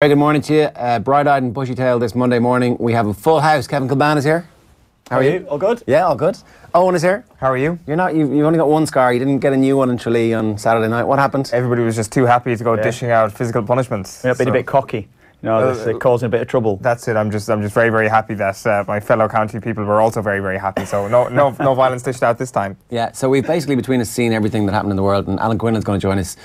Very good morning to you. Bright-eyed and bushy-tailed this Monday morning. We have a full house. Kevin Kilbane is here. How are you? All good? Yeah, all good. Owen is here. How are you? You've only got one scar. You didn't get a new one in Tralee on Saturday night. What happened? Everybody was just too happy to go dishing out physical punishments. Being a bit cocky. You know, it's causing a bit of trouble. That's it. I'm just very, very happy that my fellow county people were also very, very happy. So no violence dished out this time. Yeah. So we've basically between us seen everything that happened in the world, and Alan Quinlan's going to join us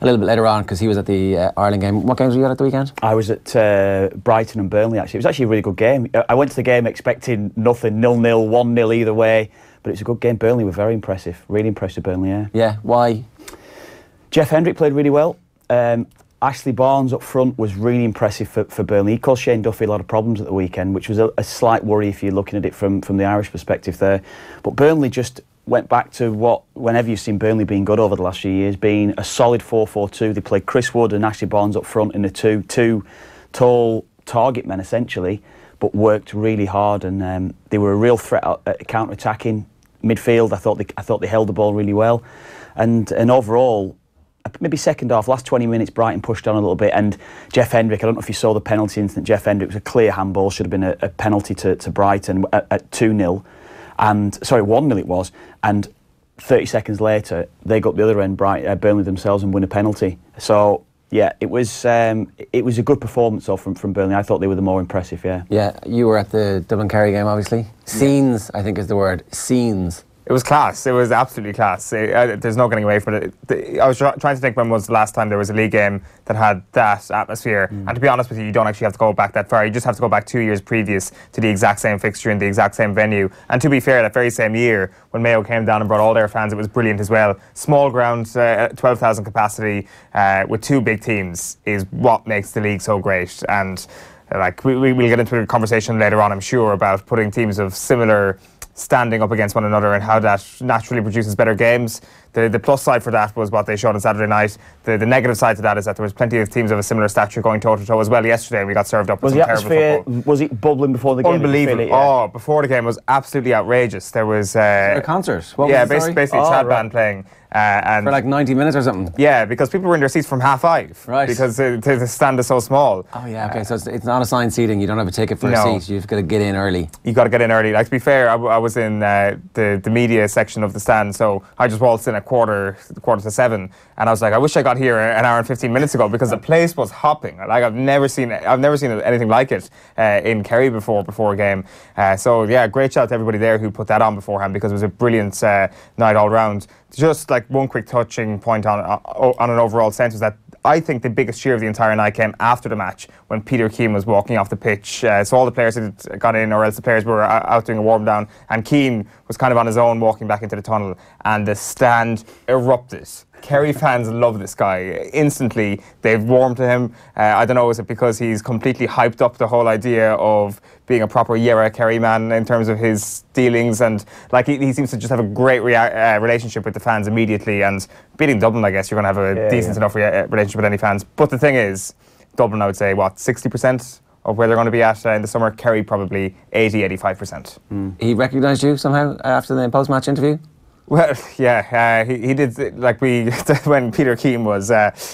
a little bit later on because he was at the Ireland game. What games were you at the weekend? I was at Brighton and Burnley. Actually, it was actually a really good game. I went to the game expecting nothing, 0-0, 1-0 either way, but it was a good game. Burnley were very impressive. Really impressive, Burnley. Yeah. Yeah. Why? Jeff Hendrick played really well. Ashley Barnes up front was really impressive for Burnley. He caused Shane Duffy a lot of problems at the weekend, which was a slight worry if you're looking at it from the Irish perspective there. But Burnley just went back to whenever you've seen Burnley being good over the last few years, being a solid 4-4-2. They played Chris Wood and Ashley Barnes up front in the two tall target men essentially, but worked really hard, and they were a real threat at counter-attacking midfield. I thought they held the ball really well, and overall, maybe second half, last 20 minutes, Brighton pushed on a little bit, and Jeff Hendrick, I don't know if you saw the penalty incident. Jeff Hendrick was a clear handball, should have been a penalty to Brighton at 2-0, and sorry, 1-0 it was, and 30 seconds later they got the other end, Burnley themselves, and win a penalty. So yeah, it was a good performance from Burnley. I thought they were the more impressive. Yeah, you were at the Dublin-Kerry game, obviously. Scenes, I think is the word. Scenes. It was class. It was absolutely class. There's no getting away from it. I was trying to think when was the last time there was a league game that had that atmosphere. And to be honest with you don't actually have to go back that far. You just have to go back 2 years previous to the exact same fixture in the exact same venue. And to be fair, that very same year, when Mayo came down and brought all their fans, it was brilliant as well. Small ground, 12,000 capacity, with two big teams is what makes the league so great. And we'll get into a conversation later on, I'm sure, about putting teams of similar standing up against one another and how that naturally produces better games. The plus side for that was what they showed on Saturday night. The negative side to that is that there was plenty of teams of a similar stature going toe-to-toe as well yesterday, and we got served up with some terrible football. Was it bubbling before the game? Unbelievable. Oh, before the game was absolutely outrageous. There was a concert. What was the story? Basically Chad band playing. And for like 90 minutes or something? Yeah, because people were in their seats from 5:30. Right. Because the stand is so small. Oh yeah, okay, so it's not assigned seating. You don't have a ticket for a seat. You've got to get in early. You've got to get in early. Like, to be fair, I was in the media section of the stand, so I just waltzed in at quarter to 7, and I was like, I wish I got here an hour and 15 minutes ago, because the place was hopping. Like, I've never seen anything like it in Kerry before a game. So yeah, great shout out to everybody there who put that on beforehand, because it was a brilliant night all round. Just like one quick touching point on an overall sense was that I think the biggest cheer of the entire night came after the match when Peter Keane was walking off the pitch. So all the players had got in, or else the players were out doing a warm down, and Keane was kind of on his own walking back into the tunnel, and the stand erupted. Kerry fans love this guy. Instantly, they've warmed to him. I don't know, is it because he's completely hyped up the whole idea of being a proper Kerry man in terms of his dealings, and like he seems to just have a great relationship with the fans immediately, and beating Dublin, I guess you're going to have a decent enough relationship with any fans. But the thing is, Dublin, I would say, 60% of where they're going to be at in the summer. Kerry probably 80-85%. He recognised you somehow after the post-match interview? Well, yeah, he did. When Peter Keane was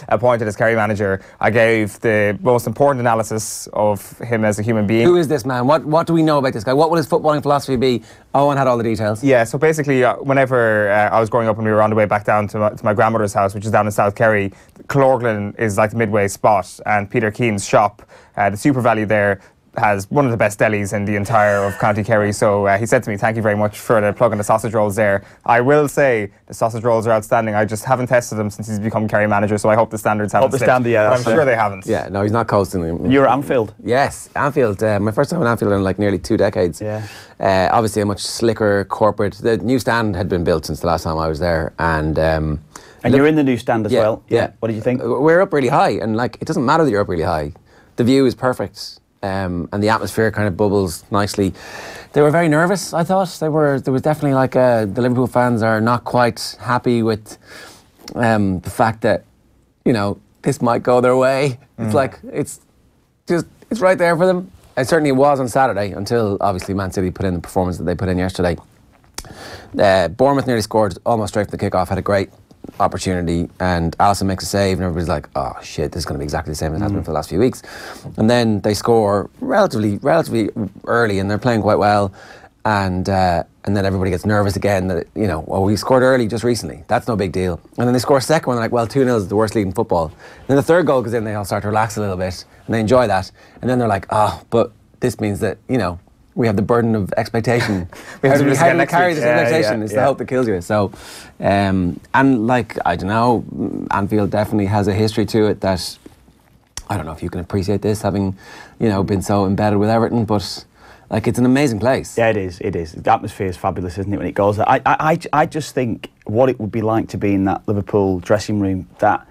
appointed as Kerry manager, I gave the most important analysis of him as a human being. Who is this man? What do we know about this guy? What would his footballing philosophy be? Owen had all the details. Yeah, so basically, whenever I was growing up and we were on the way back down to my grandmother's house, which is down in South Kerry, Clorglen is like the midway spot, and Peter Keane's shop, the Super Value there, has one of the best delis in the entire of County Kerry. So he said to me, thank you very much for the plug on the sausage rolls there. I will say the sausage rolls are outstanding. I just haven't tested them since he's become Kerry manager, so I hope the standards haven't slipped. I'm sure they haven't. Yeah, no, he's not coasting them. You were at Anfield? Yes, Anfield. My first time at Anfield in like nearly 2 decades. Yeah. Obviously a much slicker corporate. The new stand had been built since the last time I was there, and you're in the new stand as well? Yeah. What did you think? We're up really high, and like it doesn't matter that you're up really high. The view is perfect. And the atmosphere kind of bubbles nicely. They were very nervous, I thought. There was definitely like the Liverpool fans are not quite happy with the fact that, this might go their way. It's like, it's right there for them. It certainly was on Saturday, until obviously Man City put in the performance that they put in yesterday. Bournemouth nearly scored almost straight from the kickoff, had a great opportunity, and Alisson makes a save, and everybody's like, "Oh shit, this is going to be exactly the same as it has been for the last few weeks." And then they score relatively early, and they're playing quite well, and then everybody gets nervous again that we scored early just recently. That's no big deal. And then they score a second one, they're like, "Well, 2-0 is the worst lead in football." And then the third goal goes in, they all start to relax a little bit, and they enjoy that. And then they're like, "Oh, but this means that we have the burden of expectation. We have to carry this expectation. It's the hope that kills you." So, and like, I don't know, Anfield definitely has a history to it that, I don't know if you can appreciate this, having, been so embedded with Everton, but like, it's an amazing place. Yeah, it is. The atmosphere is fabulous, isn't it, when it goes there? I just think what it would be like to be in that Liverpool dressing room, that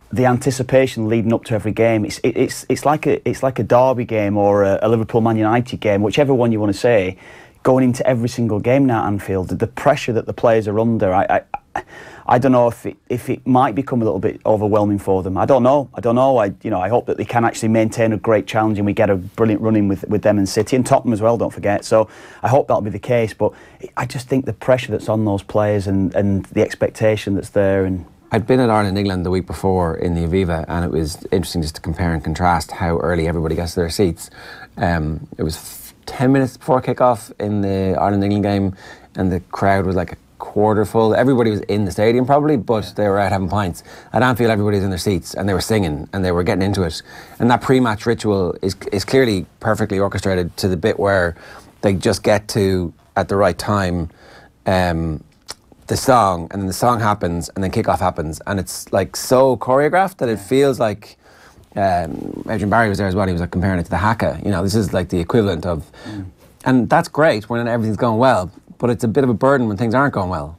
the anticipation leading up to every game, it's like a derby game or a Liverpool Man United game, whichever one you want to say, going into every single game now at Anfield. The pressure that the players are under, I don't know if it might become a little bit overwhelming for them. I don't know. I hope that they can actually maintain a great challenge and we get a brilliant run-in with them and City and Tottenham as well, don't forget. So I hope that'll be the case. But I just think the pressure that's on those players and the expectation that's there. And I'd been at Ireland, England the week before in the Aviva, and it was interesting just to compare and contrast how early everybody gets to their seats. It was 10 minutes before kick-off in the Ireland-England game, and the crowd was like a quarter full. Everybody was in the stadium probably, but they were out having pints. At Anfield, everybody was in their seats, and they were singing, and they were getting into it. And that pre-match ritual is clearly perfectly orchestrated to the bit where they just get to, at the right time, the song, and then the song happens, and then kickoff happens, and it's like so choreographed that it feels like Adrian Barry was there as well. He was like comparing it to the haka. This is like the equivalent of, and that's great when everything's going well, but it's a bit of a burden when things aren't going well.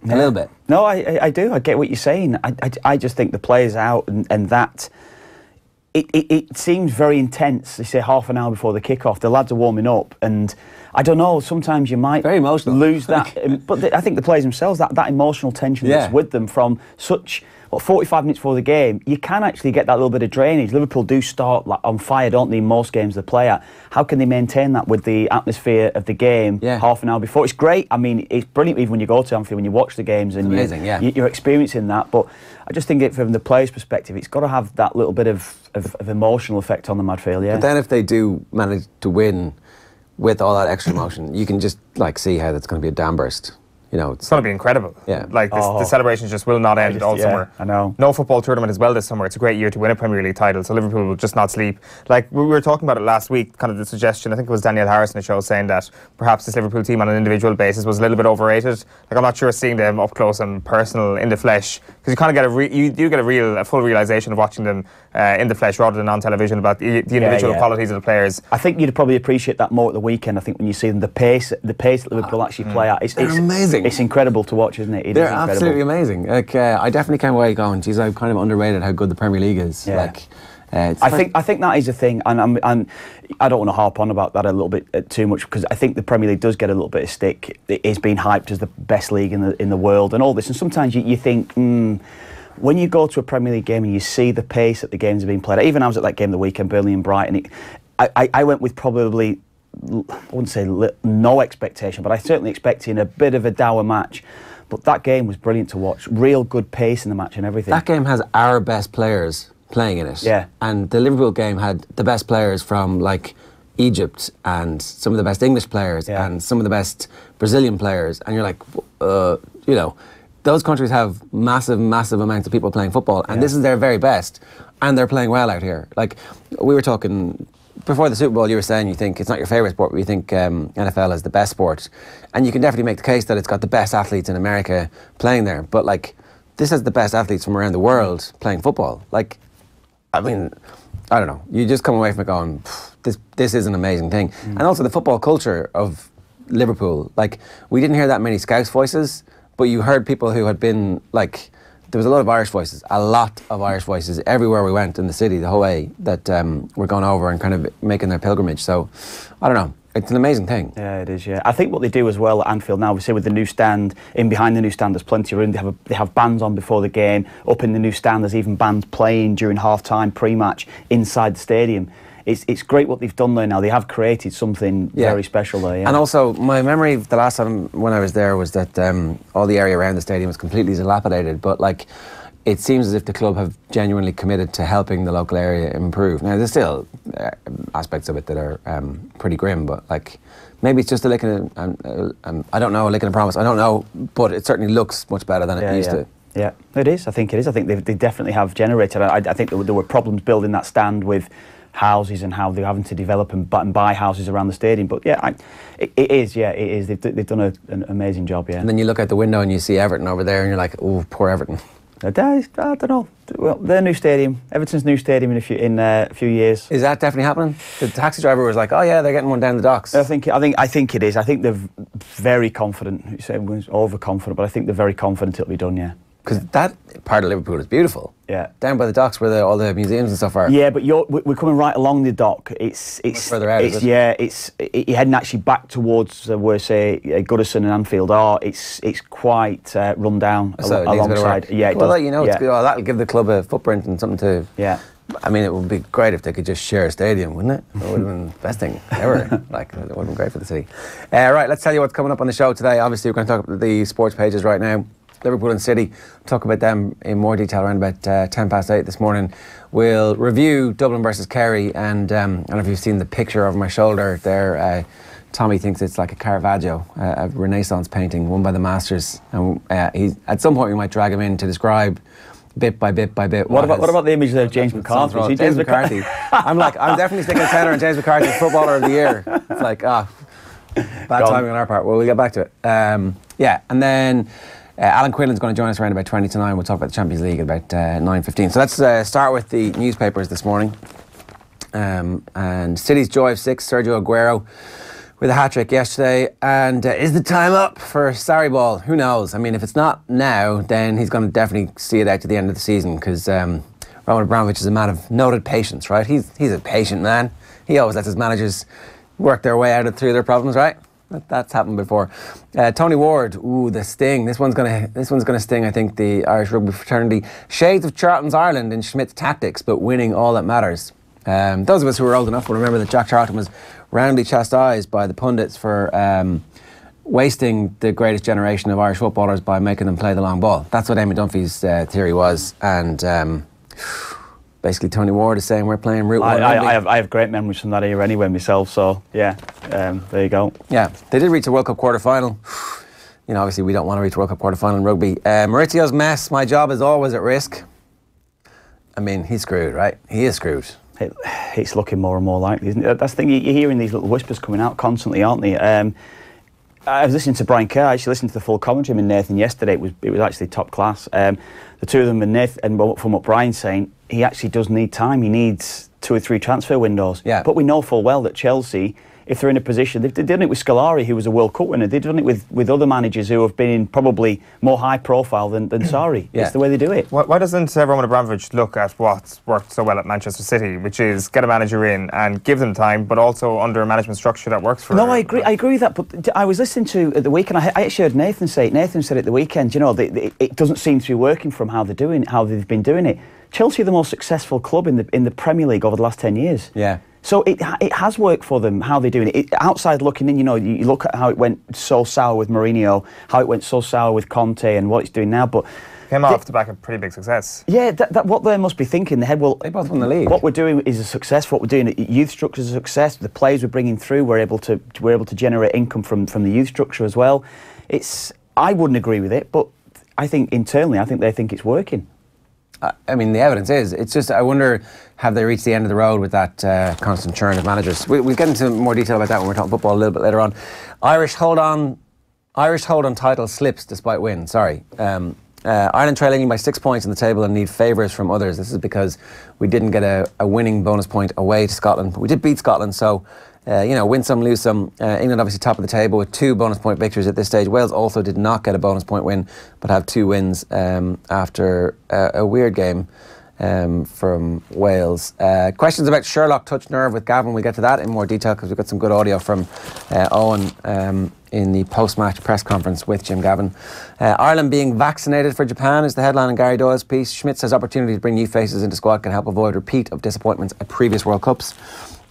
A little bit. No, I do. I get what you're saying. I just think the players out and that. It seems very intense. They say half an hour before the kickoff, the lads are warming up, and I don't know, sometimes you might very emotional. Lose that. But I think the players themselves, that emotional tension that's with them from 45 minutes before the game, you can actually get that little bit of drainage. Liverpool do start on fire, don't they, in most games they play at. How can they maintain that with the atmosphere of the game half an hour before? It's great. I mean, it's brilliant even when you go to Anfield, when you watch the games and you're experiencing that. But I just think from the players' perspective, it's got to have that little bit of emotional effect on the Madfield, But then if they do manage to win with all that extra emotion, you can just see how that's going to be a dam burst. It's going to be incredible. Yeah. The celebrations just will not end all summer. I know. No football tournament as well this summer. It's a great year to win a Premier League title, so Liverpool will just not sleep. Like, we were talking about it last week, kind of the suggestion, I think it was Danielle Harris in the show, saying that perhaps this Liverpool team on an individual basis was a little bit overrated. Like, I'm not sure seeing them up close and personal in the flesh, because you kind of get a full realisation of watching them in the flesh rather than on television about the individual qualities of the players. I think you'd probably appreciate that more at the weekend. I think when you see them, the pace that Liverpool actually play at, it's amazing. It's incredible to watch, isn't it? They're absolutely amazing. Like, I definitely can't wait going, geez, I've kind of underrated how good the Premier League is. Yeah. I think that is a thing, and I don't want to harp on about that a little bit too much, because I think the Premier League does get a little bit of stick. It is being hyped as the best league in the world and all this, and sometimes you think, when you go to a Premier League game and you see the pace that the games are being played at, even I was at that game the weekend, Burnley and Brighton, I went with probably, I wouldn't say no expectation, but I certainly expecting a bit of a dour match. But that game was brilliant to watch. Real good pace in the match and everything. That game has our best players playing in it. Yeah. And the Liverpool game had the best players from like Egypt and some of the best English players and some of the best Brazilian players. And you're like, those countries have massive amounts of people playing football, and this is their very best, and they're playing well out here. Like, we were talking before the Super Bowl, you were saying you think it's not your favourite sport, but you think NFL is the best sport, and you can definitely make the case that it's got the best athletes in America playing there, but like, this has the best athletes from around the world playing football. Like, I mean, I don't know, you just come away from it going, this is an amazing thing. And also the football culture of Liverpool, like, we didn't hear that many Scouse voices, but you heard people who had been, like, there was a lot of Irish voices everywhere we went in the city the whole way that were going over and kind of making their pilgrimage. So, I don't know, it's an amazing thing. Yeah, it is, yeah. I think what they do as well at Anfield now, we see with the new stand, in behind the new stand there's plenty of room. They have bands on before the game. Up in the new stand there's even bands playing during half-time, pre-match, inside the stadium. it's great what they've done there now. They have created something very special there. Yeah. And also, my memory of the last time when I was there was that all the area around the stadium was completely dilapidated. But like, it seems as if the club have genuinely committed to helping the local area improve. Now, there's still aspects of it that are pretty grim, but like, maybe it's just a lick and I don't know, a lick and a promise. I don't know, but it certainly looks much better than it used to. Yeah, it is. I think it is. I think they definitely have generated. I think there were problems building that stand with houses and how they're having to develop and buy houses around the stadium. But yeah, it is. Yeah, it is. They've done an amazing job. Yeah. And then you look out the window and you see Everton over there, and you're like, oh, poor Everton. I don't know. Well, their new stadium, Everton's new stadium in a few years. Is that definitely happening? The taxi driver was like, "Oh yeah, they're getting one down the docks." I think it is. I think they're very confident. You say everyone's overconfident, but I think they're very confident it'll be done. Yeah. Because that part of Liverpool is beautiful. Yeah. Down by the docks where all the museums and stuff are. Yeah, but we're coming right along the dock. It's much further out. You're heading actually back towards where say Goodison and Anfield are. It's quite run down alongside. Yeah. Well, it's good. Oh, that'll give the club a footprint and something to. Yeah. I mean, it would be great if they could just share a stadium, wouldn't it? That would have been the best thing ever. Like, it would have been great for the city. Right, let's tell you what's coming up on the show today. Obviously, we're going to talk about the sports pages right now. Liverpool and City, talk about them in more detail around about 8:10 this morning. We'll review Dublin versus Kerry, and I don't know if you've seen the picture over my shoulder there. Tommy thinks it's like a Caravaggio, a Renaissance painting, won by the Masters. And at some point we might drag him in to describe bit by bit by bit. What about the image there of James McCarthy? James McCarthy. I'm definitely sticking a tenner on James McCarthy, Footballer of the Year. It's like, bad timing on our part. Well, we'll get back to it. And then Alan Quinlan's going to join us around about 20 to 9. We'll talk about the Champions League at about 9:15. So let's start with the newspapers this morning. And City's joy of 6, Sergio Aguero with a hat-trick yesterday. And is the time up for Sarri-ball? Who knows? I mean, if it's not now, then he's going to definitely see it out to the end of the season, because Roman Abramovich is a man of noted patience, right? He's a patient man. He always lets his managers work their way out through their problems, right? That's happened before. Tony Ward, the sting. This one's gonna sting. I think the Irish rugby fraternity. Shades of Charlton's Ireland in Schmidt's tactics, but winning all that matters. Those of us who are old enough will remember that Jack Charlton was roundly chastised by the pundits for wasting the greatest generation of Irish footballers by making them play the long ball. That's what Eamon Dunphy's theory was, and. Basically, Tony Ward is saying we're playing Route 1 rugby. I have great memories from that era anyway myself, so yeah, there you go. Yeah, they did reach a World Cup quarter-final. Obviously we don't want to reach a World Cup quarter-final in rugby. Maurizio's mess, my job is always at risk. I mean, he's screwed, right? He is screwed. It's looking more and more likely, isn't it? That's the thing, you're hearing these little whispers coming out constantly, aren't they? I was listening to Brian Kerr. I actually listened to the full commentary with Nathan yesterday. It was actually top class. The two of them and Nathan, and from what Brian's saying, he actually does need time. He needs 2 or 3 transfer windows. Yeah. But we know full well that Chelsea, if they're in a position, they've done it with Scolari, who was a World Cup winner. They've done it with other managers who have been in probably more high profile than Sarri. Yeah. It's the way they do it. Why doesn't Roman Abramovich look at what's worked so well at Manchester City, which is get a manager in and give them time, but also under a management structure that works for them? No, I agree with that. But I was listening to at the weekend. I actually heard Nathan say it. Nathan said at the weekend, it doesn't seem to be working from how they've been doing it. Chelsea are the most successful club in the Premier League over the last 10 years. Yeah. So it has worked for them, how they're doing it. Outside looking in, you look at how it went so sour with Mourinho, how it went so sour with Conte and what it's doing now. But came off the back of pretty big success. Yeah, that what they must be thinking in the head. Well, they both won the league. What we're doing is a success. What we're doing, youth structure is a success. The players we're bringing through, we're able to generate income from the youth structure as well. I wouldn't agree with it, but I think internally, they think it's working. I mean, the evidence is. It's just, I wonder, have they reached the end of the road with that constant churn of managers? We'll get into more detail about that when we're talking football a little bit later on. Irish hold on title slips despite win. Sorry. Ireland trailing by 6 points in the table and need favours from others. This is because we didn't get a winning bonus point away to Scotland. But we did beat Scotland, so win some, lose some. England obviously top of the table with 2 bonus point victories at this stage. Wales also did not get a bonus point win, but have 2 wins after a weird game from Wales. Questions about Sherlock touch nerve with Gavin. We'll get to that in more detail because we've got some good audio from Eoin in the post-match press conference with Jim Gavin. Ireland being vaccinated for Japan is the headline in Gary Doyle's piece. Schmidt says opportunity to bring new faces into squad can help avoid repeat of disappointments at previous World Cups.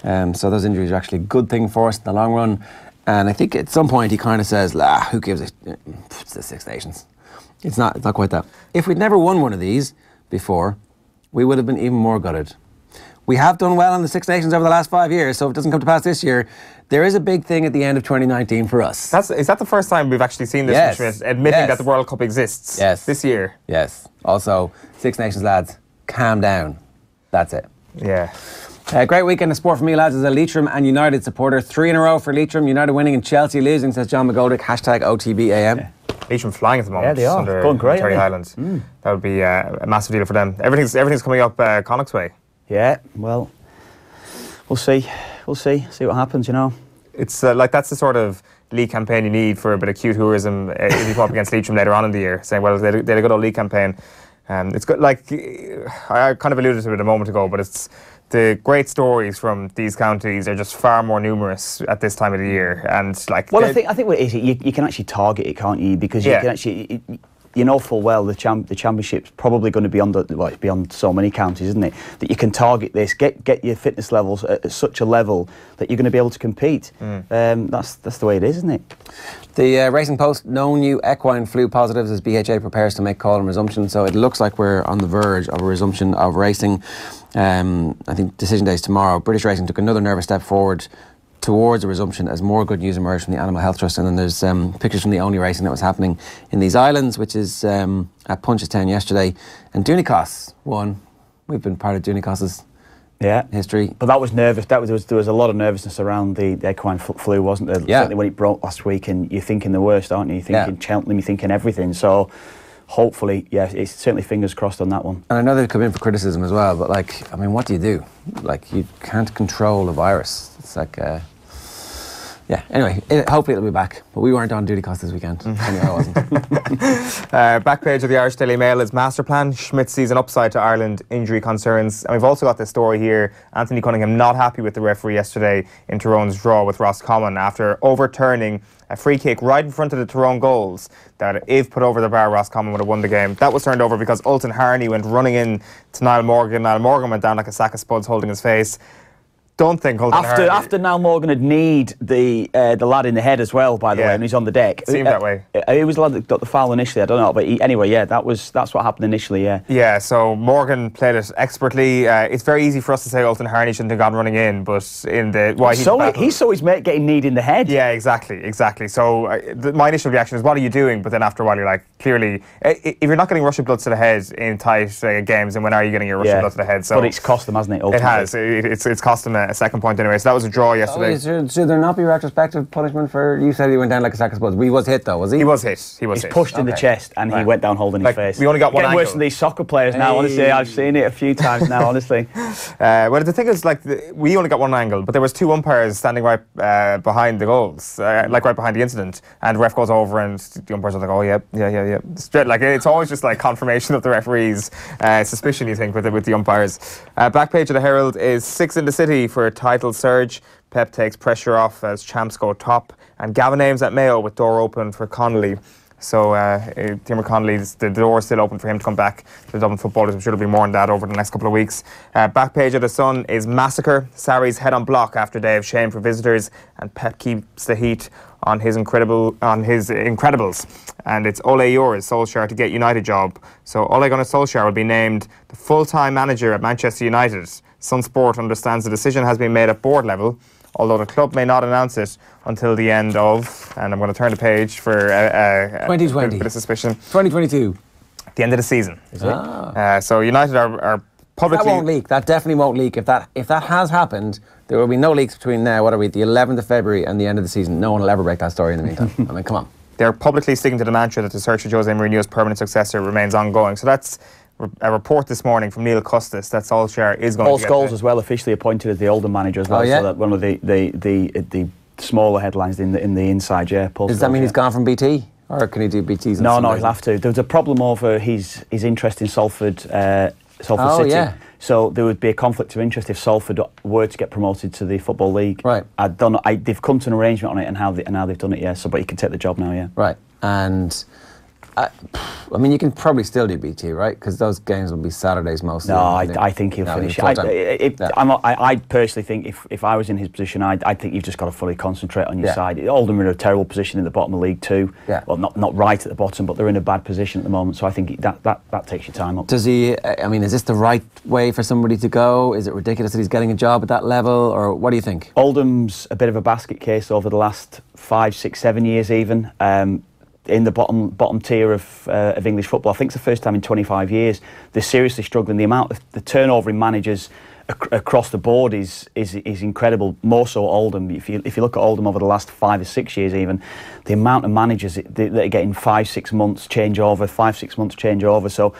So those injuries are actually a good thing for us in the long run. And I think at some point he kind of says, who gives a... It's the Six Nations. It's not quite that. If we'd never won one of these before, we would have been even more gutted. We have done well in the Six Nations over the last 5 years, so if it doesn't come to pass this year, there is a big thing at the end of 2019 for us. Is that the first time we've actually seen this, Yes. Schmidt, admitting that the World Cup exists this year? Yes. Also, Six Nations lads, calm down. That's it. Yeah. Great weekend of sport for me, lads, as a Leitrim and United supporter. 3 in a row for Leitrim, United winning and Chelsea losing, says John McGoldrick. Hashtag OTB AM. Yeah. Leitrim flying at the moment. Yeah, they are. Under Going great, Terry Highlands. That would be a massive deal for them. Everything's coming up Connacht's way. Yeah, well, we'll see. See what happens, you know. It's that's the sort of league campaign you need for a bit of cute tourism if you come up against Leitrim later on in the year, saying, well, they had a good old league campaign. It's good, like I kind of alluded to it a moment ago, but it's the great stories from these counties are just far more numerous at this time of the year, and Well, I think what it is, you can actually target it, can't you? Because you can actually. You know full well the championship's probably going to be on so many counties, isn't it? That you can target this, get your fitness levels at such a level that you're going to be able to compete. That's the way it is, isn't it? The Racing Post, no new equine flu positives as BHA prepares to make call on resumption. So it looks like we're on the verge of a resumption of racing. I think decision day is tomorrow. British Racing took another nervous step forward towards a resumption as more good news emerged from the Animal Health Trust. And then there's pictures from the only racing that was happening in these islands, which is at Punchestown yesterday. And Dooneycoss won. We've been part of Dooneycoss's history. But that was nervous. There was a lot of nervousness around the equine flu, wasn't there? Yeah. Certainly when it broke last week, and you're thinking the worst, aren't you? You're thinking Cheltenham, you're thinking everything. So hopefully, it's certainly fingers crossed on that one. And I know they've come in for criticism as well, but what do you do? You can't control a virus. It's anyway, hopefully it'll be back. But we weren't on Dooneycoss this weekend. Anyway, I wasn't. Back page of the Irish Daily Mail is master plan. Schmidt sees an upside to Ireland injury concerns. And we've also got this story here. Anthony Cunningham not happy with the referee yesterday in Tyrone's draw with Roscommon after overturning a free kick right in front of the Tyrone goals that if put over the bar, Roscommon would have won the game. That was turned over because Ultan Harney went running in to Niall Morgan. Niall Morgan went down like a sack of spuds holding his face. Don't think Ultan Harney... After Niall Morgan had kneed the lad in the head as well, by the way, and he's on the deck. It seemed that way. It was the lad that got the foul initially, I don't know, but that's what happened initially, Yeah, so Morgan played it expertly. It's very easy for us to say Ultan Harney shouldn't have gone running in, but he saw his mate getting kneed in the head. Yeah, exactly. So my initial reaction is, what are you doing? But then after a while, you're like, clearly, if you're not getting Russian blood to the head in tight games, then when are you getting your Russian blood to the head? So but it's cost them, hasn't it? Ultimately. It has. It's cost them a second point anyway. So that was a draw yesterday. Should there not be retrospective punishment for... You said he went down like a sack of spuds. He was hit though, was he? He was hit. He's pushed in the chest and he went down holding his face. We only got one Getting angle. worse than these soccer players now, honestly. I've seen it a few times now, honestly. Well, the thing is, we only got one angle, but there was 2 umpires standing right behind the goals, right behind the incident, and the ref goes over and the umpires are like, oh, yeah. Straight, it's always just confirmation of the referee's suspicion, you think, with the umpires. Back page of the Herald is 6 in the city for a title surge. Pep takes pressure off as champs go top, and Gavin aims at Mayo with door open for Connolly. So Timor Connolly, the door is still open for him to come back to the Dublin footballers. I'm sure there'll be more on that over the next couple of weeks. Back page of the Sun is massacre. Sarri's head on block after day of shame for visitors, and Pep keeps the heat on his Incredibles. And it's Ole Yours, Solskjaer to get United job. So Ole Gunnar Solskjaer will be named the full-time manager at Manchester United. Sun Sport understands the decision has been made at board level, although the club may not announce it until the end of, and I'm going to turn the page for 2020. A bit of suspicion. 2022. The end of the season. Is it? So United are publicly... That won't leak. That definitely won't leak. If that has happened, there will be no leaks between now, the 11th of February and the end of the season. No one will ever break that story in the meantime. I mean, come on. They're publicly sticking to the mantra that the search for Jose Mourinho's permanent successor remains ongoing. So that's a report this morning from Neil Custis that Solskjaer is going Paul to get... Scholes as well, officially appointed as the Oldham manager as well. Oh, yeah? So that one of the smaller headlines in the inside, Paul Does Scholes, that mean he's gone from BT? Or can he do BTs? No, he'll have to. There was a problem over his interest in Salford Salford City. Yeah. So there would be a conflict of interest if Salford were to get promoted to the Football League. Right. They've come to an arrangement on it and how they've done it. Yeah. So, but he can take the job now. Yeah. Right. And I mean, you can probably still do BT, right? Because those games will be Saturdays mostly. No, I think he'll finish. I personally think if I was in his position, I'd think you've just got to fully concentrate on your side. Oldham are in a terrible position in the bottom of League Two. Yeah. Well, not right at the bottom, but they're in a bad position at the moment. So I think that takes your time up. Does he? I mean, is this the right way for somebody to go? Is it ridiculous that he's getting a job at that level, or what do you think? Oldham's a bit of a basket case over the last 5, 6, 7 years, even. In the bottom tier of English football. I think it's the first time in 25 years they're seriously struggling. The turnover in managers across the board is incredible. More so Oldham. If you look at Oldham over the last 5 or 6 years, even the amount of managers that are getting 5, 6 months changeover, 5, 6 months changeover. So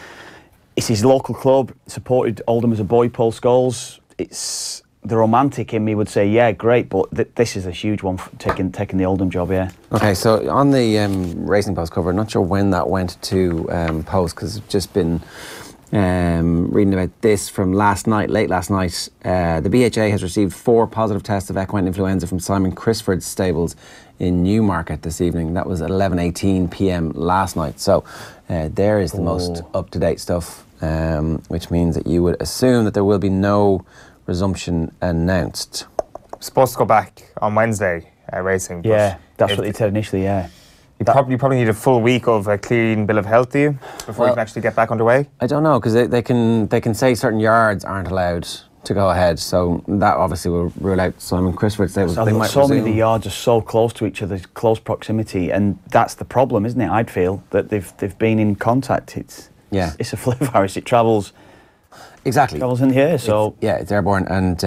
it's his local club. Supported Oldham as a boy. Paul Scholes. It's the romantic in me would say, yeah, great, but this is a huge one, taking the Oldham job, yeah. Okay, so on the Racing Post cover, not sure when that went to Post, because I've just been reading about this from late last night. The BHA has received 4 positive tests of equine influenza from Simon Crisford's stables in Newmarket this evening. That was at 11:18 p.m. last night. So there is the most up-to-date stuff, which means that you would assume that there will be no resumption announced. Supposed to go back on Wednesday, racing. Yeah, that's what they said initially, yeah. You probably need a full week of a clean bill of health, do you, before you can actually get back underway? I don't know, because they can say certain yards aren't allowed to go ahead, so that obviously will rule out Simon Crisford. So many of the yards are so close to each other, close proximity, and that's the problem, isn't it? I'd feel that they've been in contact. It's a flu virus. It travels. Exactly. Travels in here, so it's airborne, and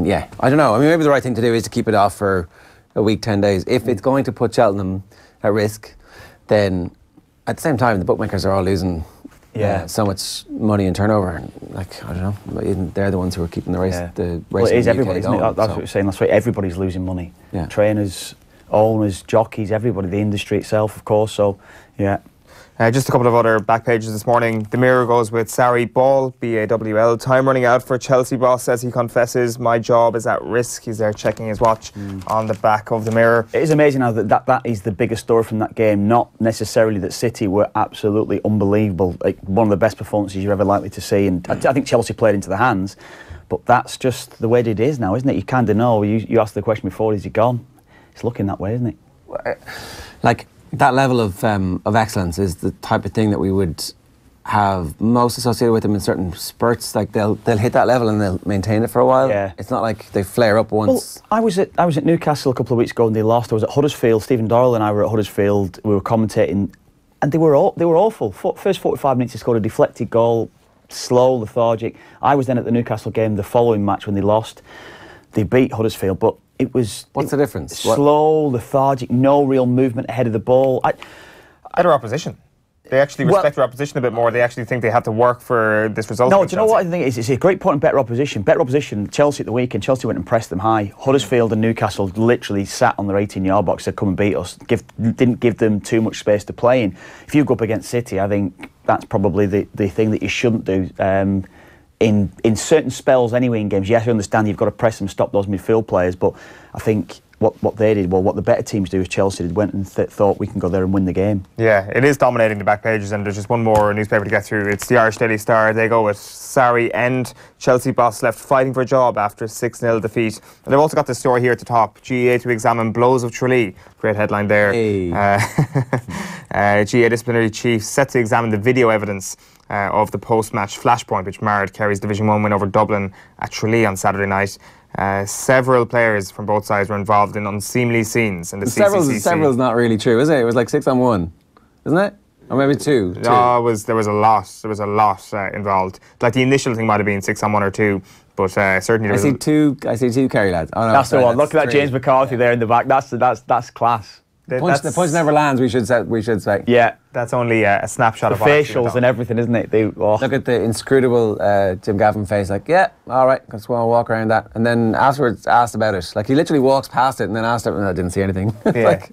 yeah, I don't know. I mean, maybe the right thing to do is to keep it off for a week, 10 days. If it's going to put Cheltenham at risk, then at the same time the bookmakers are all losing so much money in turnover. And, like, I don't know, they're the ones who are keeping the race. The race. Well, it is everybody, isn't it? That's what we're saying. That's why everybody's losing money. Yeah. Trainers, owners, jockeys, everybody. The industry itself, of course. So, yeah. Just a couple of other back pages this morning. The Mirror goes with Sarri Ball, BAWL. Time running out for Chelsea boss as he confesses, my job is at risk. He's there checking his watch on the back of the Mirror. It is amazing how that is the biggest story from that game. Not necessarily that City were absolutely unbelievable, like one of the best performances you're ever likely to see. And I think Chelsea played into the hands, but that's just the way it is now, isn't it? You kind of know. You asked the question before, is he gone? It's looking that way, isn't it? Like, that level of excellence is the type of thing that we would have most associated with them in certain spurts. Like they'll hit that level and they'll maintain it for a while. Yeah. It's not like they flare up once. Well, I was at Newcastle a couple of weeks ago and they lost. I was at Huddersfield. Stephen Doyle and I were at Huddersfield. We were commentating, and they were awful. First 45 minutes, they scored a deflected goal, slow, lethargic. I was then at the Newcastle game the following match when they lost. They beat Huddersfield, but it was... What's the difference? Slow, lethargic, no real movement ahead of the ball. Better opposition. They actually respect their opposition a bit more. They actually think they have to work for this result. No, do you know what I think? It's a great point on better opposition. Better opposition, Chelsea at the weekend, Chelsea went and pressed them high. Huddersfield and Newcastle literally sat on their 18-yard box, said, come and beat us. Didn't give them too much space to play in. If you go up against City, I think that's probably the thing that you shouldn't do. In certain spells anyway in games, yes, I understand you've got to press and stop those midfield players, but I think what they did, what the better teams do is Chelsea went and thought we can go there and win the game. Yeah, it is dominating the back pages, and there's just one more newspaper to get through. It's the Irish Daily Star. They go with Sarri end. Chelsea boss left fighting for a job after 6-0 defeat. And they've also got this story here at the top. GAA to examine blows of Tralee. Great headline there. Hey. GAA disciplinary chief set to examine the video evidence of the post-match flashpoint which marred Kerry's Division 1 win over Dublin at Tralee on Saturday night. Several players from both sides were involved in unseemly scenes in the CCCC. Several's not really true, is it? It was like 6-on-1, isn't it? Or maybe two. No, there was a lot. There was a lot involved. Like the initial thing might have been 6-on-1 or 2, but certainly I see two Kerry lads. Oh, no, that's the one. Look at that James McCarthy there in the back. That's class. The punch never lands. We should say. Yeah. That's only a snapshot The of what actually facials went and on. everything, isn't it? Look at the inscrutable Jim Gavin face, like, yeah, all right, just want to walk around that. And then afterwards asked about it. Like, he literally walks past it and then asked it, and I didn't see anything. Yeah.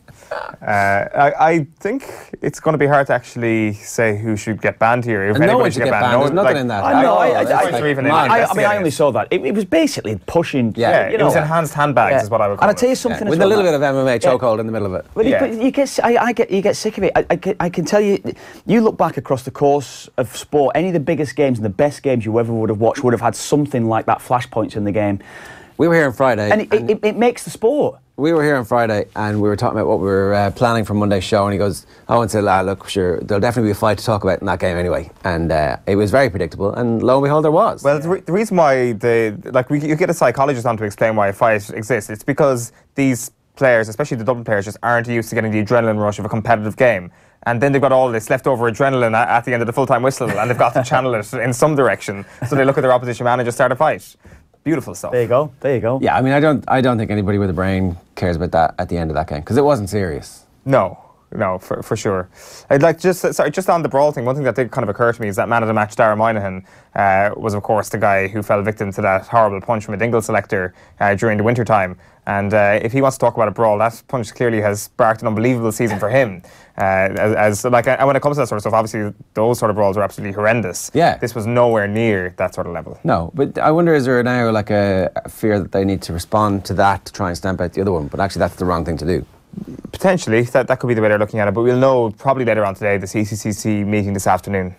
I think it's going to be hard to actually say who should get banned here. If And no anybody one should get banned. There's nothing in that. I know. I only saw that. It was basically pushing. Yeah, it was enhanced handbags, is what I would call And I it. tell you something as with well, a little bit of MMA chokehold in the middle of it. But you get sick of it. I can tell you, you look back across the course of sport, any of the biggest games and the best games you ever would have watched would have had something like that, flashpoints in the game. We were here on Friday. And it makes the sport. We were here on Friday and we were talking about what we were planning for Monday's show, and he goes, "I said, look, sure, there'll definitely be a fight to talk about in that game anyway." And it was very predictable, and lo and behold, there was. Well, the reason why you get a psychologist on to explain why a fight exists, it's because these players, especially the Dublin players, just aren't used to getting the adrenaline rush of a competitive game. And then they've got all this leftover adrenaline at the end of the full-time whistle, and they've got to channel it in some direction. So they look at their opposition man and just start a fight. Beautiful stuff. There you go. Yeah, I mean, I don't think anybody with a brain cares about that at the end of that game, because it wasn't serious. No, for sure. I'd like just on the brawl thing, one thing that did kind of occur to me is that man of the match, Darragh Moynihan, was of course the guy who fell victim to that horrible punch from a Dingle selector during the winter time. And if he wants to talk about a brawl, that punch clearly has sparked an unbelievable season for him. And when it comes to that sort of stuff, obviously those sort of brawls are absolutely horrendous. Yeah. This was nowhere near that sort of level. No, but I wonder, is there now like a fear that they need to respond to that to try and stamp out the other one? But actually that's the wrong thing to do. Potentially, that could be the way they're looking at it, but we'll know probably later on today, the CCCC meeting this afternoon.